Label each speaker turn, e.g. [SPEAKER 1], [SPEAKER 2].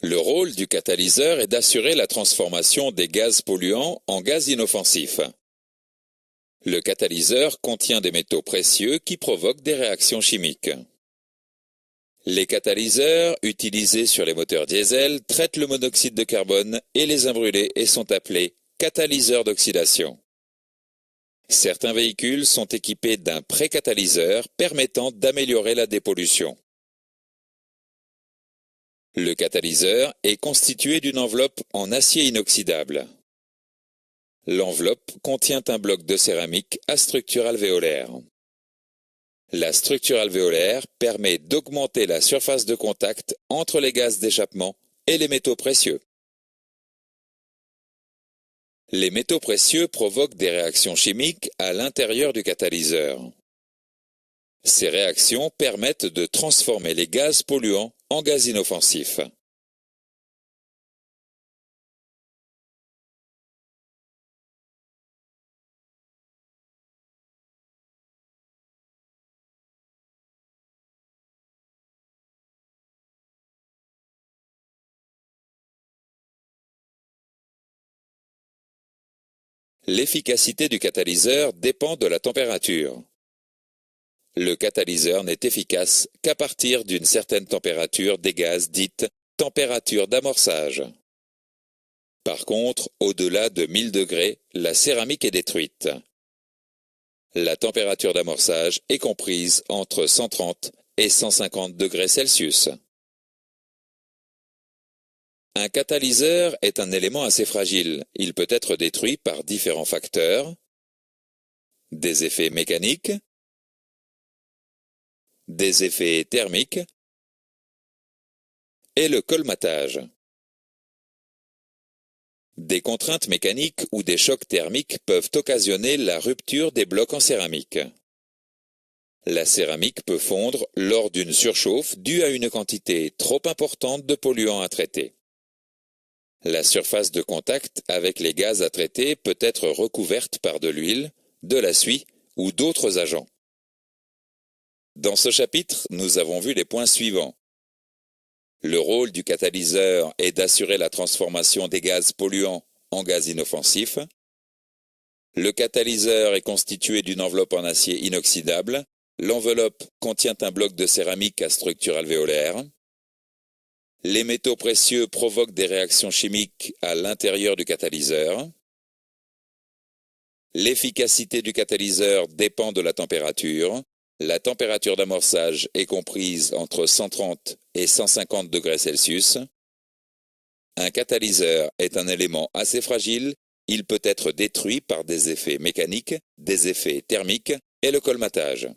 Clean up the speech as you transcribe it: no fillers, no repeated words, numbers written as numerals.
[SPEAKER 1] Le rôle du catalyseur est d'assurer la transformation des gaz polluants en gaz inoffensifs. Le catalyseur contient des métaux précieux qui provoquent des réactions chimiques. Les catalyseurs utilisés sur les moteurs diesel traitent le monoxyde de carbone et les imbrûlés et sont appelés catalyseurs d'oxydation. Certains véhicules sont équipés d'un précatalyseur permettant d'améliorer la dépollution. Le catalyseur est constitué d'une enveloppe en acier inoxydable. L'enveloppe contient un bloc de céramique à structure alvéolaire. La structure alvéolaire permet d'augmenter la surface de contact entre les gaz d'échappement et les métaux précieux. Les métaux précieux provoquent des réactions chimiques à l'intérieur du catalyseur. Ces réactions permettent de transformer les gaz polluants en gaz inoffensifs. L'efficacité du catalyseur dépend de la température. Le catalyseur n'est efficace qu'à partir d'une certaine température des gaz dite température d'amorçage. Par contre, au-delà de 1000 degrés, la céramique est détruite. La température d'amorçage est comprise entre 130 et 150 degrés Celsius. Un catalyseur est un élément assez fragile. Il peut être détruit par différents facteurs, des effets mécaniques, des effets thermiques et le colmatage. Des contraintes mécaniques ou des chocs thermiques peuvent occasionner la rupture des blocs en céramique. La céramique peut fondre lors d'une surchauffe due à une quantité trop importante de polluants à traiter. La surface de contact avec les gaz à traiter peut être recouverte par de l'huile, de la suie ou d'autres agents. Dans ce chapitre, nous avons vu les points suivants. Le rôle du catalyseur est d'assurer la transformation des gaz polluants en gaz inoffensifs. Le catalyseur est constitué d'une enveloppe en acier inoxydable. L'enveloppe contient un bloc de céramique à structure alvéolaire. Les métaux précieux provoquent des réactions chimiques à l'intérieur du catalyseur. L'efficacité du catalyseur dépend de la température. La température d'amorçage est comprise entre 130 et 150 degrés Celsius. Un catalyseur est un élément assez fragile. Il peut être détruit par des effets mécaniques, des effets thermiques et le colmatage.